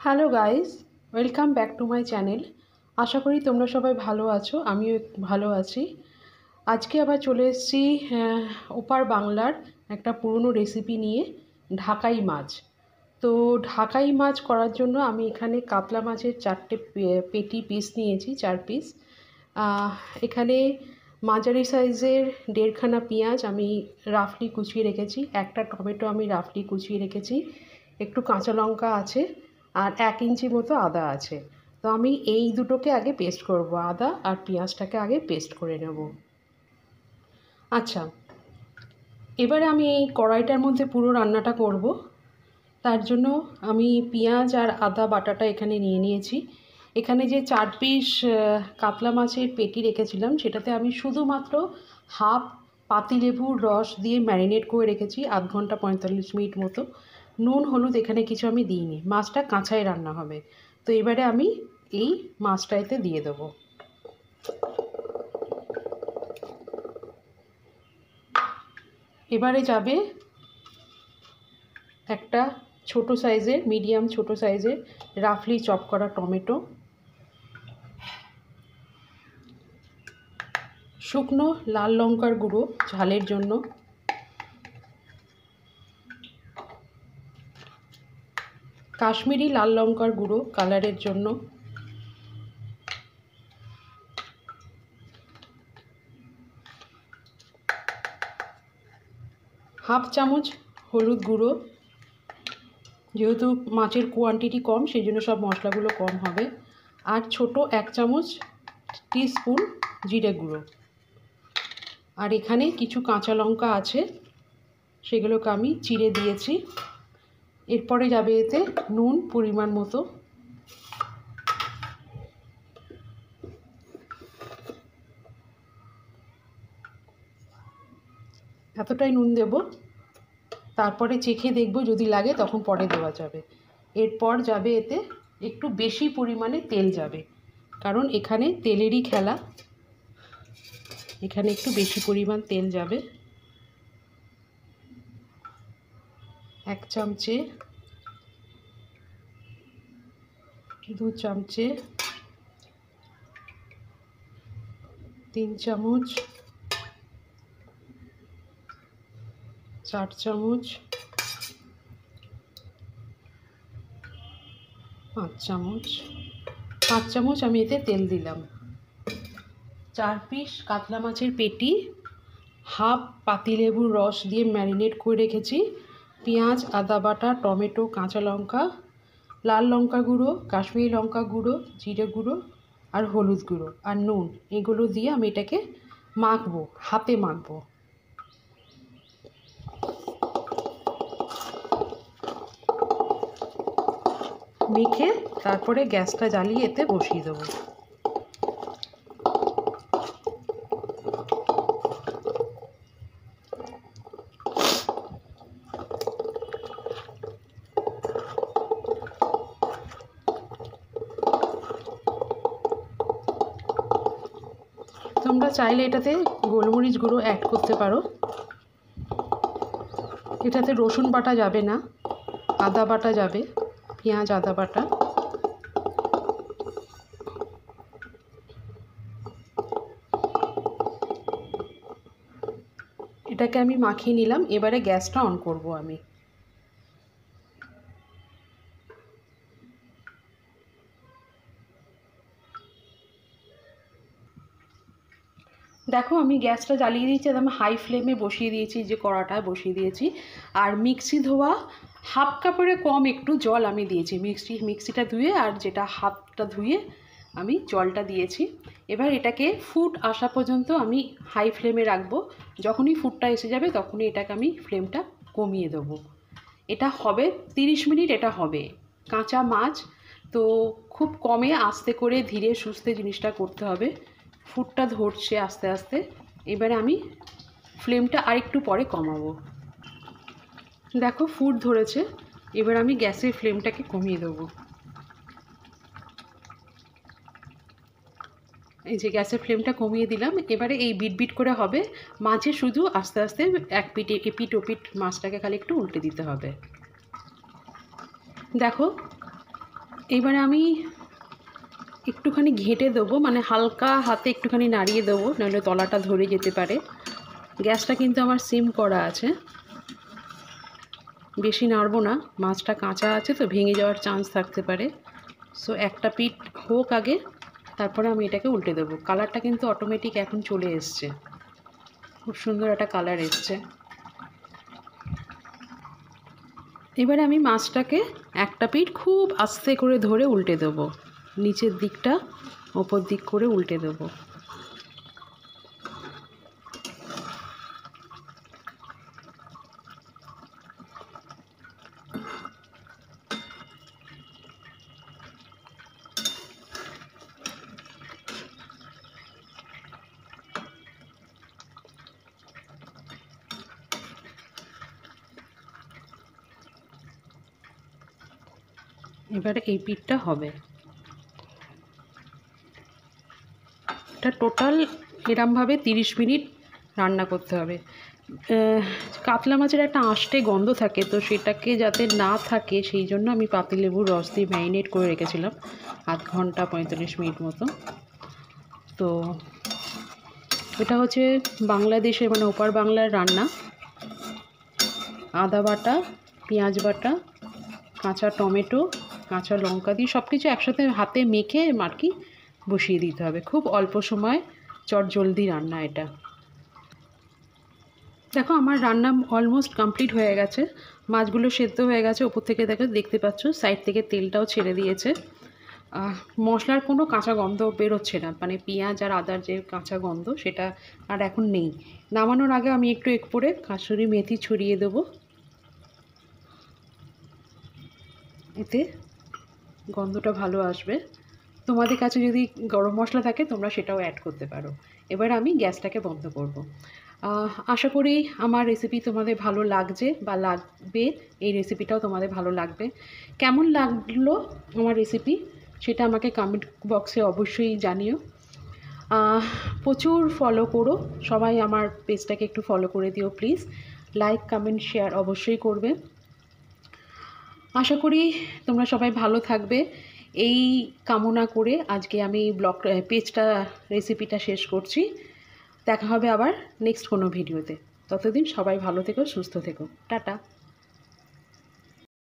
Hello guys, welcome back to my channel. আশা করি তোমরা সবাই ভালো আছো, আমিও ভালো আছি। আজকে আবার চলে এসেছি ওপার বাংলার একটা পুরনো রেসিপি নিয়ে, ঢাকাই মাছ। তো ঢাকাই মাছ করার জন্য আমি এখানে কাতলা মাছের 4টে পেটি পিস নিয়েছি, 4 পিস। এখানে মাঝারি সাইজের 1.5খানা পেঁয়াজ আমি রাফলি কুচিয়ে রেখেছি, একটা টমেটো আমি রাফলি কুচিয়ে রেখেছি, একটু কাঁচা লঙ্কা আছে, আর 1 ইঞ্চি মতো আদা আছে। তো আমি এই দুটোকে আগে পেস্ট করব, আদা আর পেঁয়াজটাকে আগে পেস্ট করে নেব। আচ্ছা, এবারে আমি এই কড়াইটার মধ্যে পুরো রান্নাটা করব। তার জন্য আমি পেঁয়াজ আর আদা বাটাটা এখানে নিয়ে নিয়েছি। এখানে যে 4 পিস কাতলা মাছের পেটি রেখেছিলাম, সেটাতে আমি শুধুমাত্র হাফ পাতিলেবুর রস দিয়ে ম্যারিনেট করে রেখেছি আধ ঘন্টা 45 মিনিট মতো। নুন হলুদ এখানে কিছু আমি দিইনি, মাছটা কাঁচাই রান্না হবে। তো এবারে আমি এই মাছটা এতে দিয়ে দেবো। এবারে যাবে একটা মিডিয়াম ছোট সাইজের রাফলি চপ করা টমেটো, শুকনো লাল লঙ্কার গুঁড়ো ঝালের জন্য, কাশ্মীরি লাল লঙ্কার গুঁড়ো কালারের জন্য, হাফ চামচ হলুদ গুঁড়ো, যেহেতু মাছের কোয়ান্টিটি কম সেই জন্য সব মশলাগুলো কম হবে, আর ছোট 1 চামচ টিস্পুন জিরে গুঁড়ো। আর এখানে কিছু কাঁচা লঙ্কা আছে, সেগুলোকে আমি চিড়ে দিয়েছি। এরপরে যাবে এতে নুন পরিমাণ মতো, এতটাই নুন দেব। তারপরে চেখে দেখব, যদি লাগে তখন পরে দেওয়া যাবে। এরপর যাবে এতে একটু বেশি পরিমাণে তেল যাবে, কারণ এখানে তেলেরই খেলা। এখানে একটু বেশি পরিমাণ তেল যাবে, 1 চামচে, 2 চামচে, 3 চামচ, 4 চামচ, 5 চামচ। 5 চামচ আমি এতে তেল দিলাম। 4 পিস কাতলা মাছের পেটি হাফ পাতিলেবুর রস দিয়ে ম্যারিনেট করে রেখেছি, পেঁয়াজ আদা বাটা টমেটো কাঁচা লঙ্কা লাল লঙ্কা গুঁড়ো কাশ্মীরি লঙ্কা গুঁড়ো জিরে গুঁড়ো আর হলুদ গুঁড়ো আর নুন, এগুলো দিয়ে আমি এটাকে মাখবো, হাতে মাখবো। মেখে তারপরে গ্যাসটা জ্বালিয়ে এতে বসিয়ে দেবো। তোমরা চাইলে এটাতে গোলমরিচ গুঁড়ো অ্যাড করতে পারো। এটাতে রসুন বাটা যাবে না, আদা বাটা যাবে, পেঁয়াজ আদা বাটা। এটাকে আমি মাখিয়ে নিলাম। এবারে গ্যাসটা অন করব আমি। দেখো, আমি গ্যাসটা জ্বালিয়ে দিয়েছি, একদম হাই ফ্লেমে বসিয়ে দিয়েছি, যে কড়াটায় বসিয়ে দিয়েছি। আর মিক্সি ধোয়া হাফ কাপের কম একটু জল আমি দিয়েছি, মিক্সিটা ধুয়ে, আর যেটা হাতটা ধুয়ে আমি জলটা দিয়েছি। এবার এটাকে ফুট আসা পর্যন্ত আমি হাই ফ্লেমে রাখবো। যখনই ফুটটা এসে যাবে তখনই এটাকে আমি ফ্লেমটা কমিয়ে দেবো। এটা হবে 30 মিনিট। এটা হবে কাঁচা মাছ, তো খুব কমে আস্তে করে ধীরে সুস্থে জিনিসটা করতে হবে। ফুটটা ধরছে আস্তে আস্তে। এবারে আমি ফ্লেমটা আরেকটু পরে কমাবো। দেখো, ফুট ধরেছে। এবার আমি গ্যাসের ফ্লেমটাকে কমিয়ে দেবো। এই যে গ্যাসের ফ্লেমটা কমিয়ে দিলাম। এবারে এই বিট করে হবে। মাঝে শুধু আস্তে আস্তে এপিট ওপিট মাছটাকে খালি একটু উল্টে দিতে হবে। দেখো, এবারে আমি একটুখানি ঘেঁটে দেবো, মানে হালকা হাতে একটুখানি নাড়িয়ে দেবো, নাহলে তলাটা ধরে যেতে পারে। গ্যাসটা কিন্তু আমার সিম করা আছে, বেশি নাড়বো না, মাছটা কাঁচা আছে তো ভেঙে যাওয়ার চান্স থাকতে পারে। সো একটা পিঠ হোক আগে, তারপরে আমি এটাকে উল্টে দেবো। কালারটা কিন্তু অটোমেটিক এখন চলে এসছে, খুব সুন্দর একটা কালার এসছে। এবারে আমি মাছটাকে একটা পিঠ খুব আস্তে করে ধরে উল্টে দেবো, নিচের দিকটা ওপর দিক করে উল্টে দেবো। এবারে এই পিঠটা হবে, এটা টোটাল এরমভাবে 30 মিনিট রান্না করতে হবে। কাতলা মাছের একটা আঁশটে গন্ধ থাকে, তো সেটাকে যাতে না থাকে সেই জন্য আমি পাতিলেবুর রস দিয়ে ম্যারিনেট করে রেখেছিলাম আধ ঘন্টা 45 মিনিট মতো। তো এটা হচ্ছে বাংলাদেশের, মানে ওপার বাংলার রান্না। আদা বাটা, পেঁয়াজ বাটা, কাঁচা টমেটো, কাঁচা লঙ্কা দিয়ে সব কিছু একসাথে হাতে মেখে আর কি বসিয়ে দিতে হবে। খুব অল্প সময় চটজলদি রান্না এটা। দেখো আমার রান্না অলমোস্ট কমপ্লিট হয়ে গেছে, মাছগুলো সেদ্ধ হয়ে গেছে, ওপর থেকে দেখতে পাচ্ছ সাইড থেকে তেলটাও ছেড়ে দিয়েছে। মশলার কোনো কাঁচা গন্ধ বেরোচ্ছে না, মানে পেঁয়াজ আর আদার যে কাঁচা গন্ধ সেটা আর এখন নেই। নামানোর আগে আমি একটু করে কাসুরি মেথি ছড়িয়ে দেবো, এতে গন্ধটা ভালো আসবে। তোমাদের কাছে যদি গরম মশলা থাকে তোমরা সেটাও অ্যাড করতে পারো। এবার আমি গ্যাসটাকে বন্ধ করব। আশা করি আমার রেসিপি তোমাদের ভালো লাগছে বা লাগবে, এই রেসিপিটাও তোমাদের ভালো লাগবে। কেমন লাগলো আমার রেসিপি সেটা আমাকে কমেন্ট বক্সে অবশ্যই জানিও। প্রচুর ফলো করো সবাই, আমার পেজটাকে একটু ফলো করে দিও প্লিজ। লাইক কমেন্ট শেয়ার অবশ্যই করবে। আশা করি তোমরা সবাই ভালো থাকবে এই কামনা করে আজকে আমি পেজটা রেসিপিটা শেষ করছি। দেখা হবে আবার নেক্সট কোনো ভিডিওতে। ততদিন সবাই ভালো থেকো, সুস্থ থেকো, টাটা।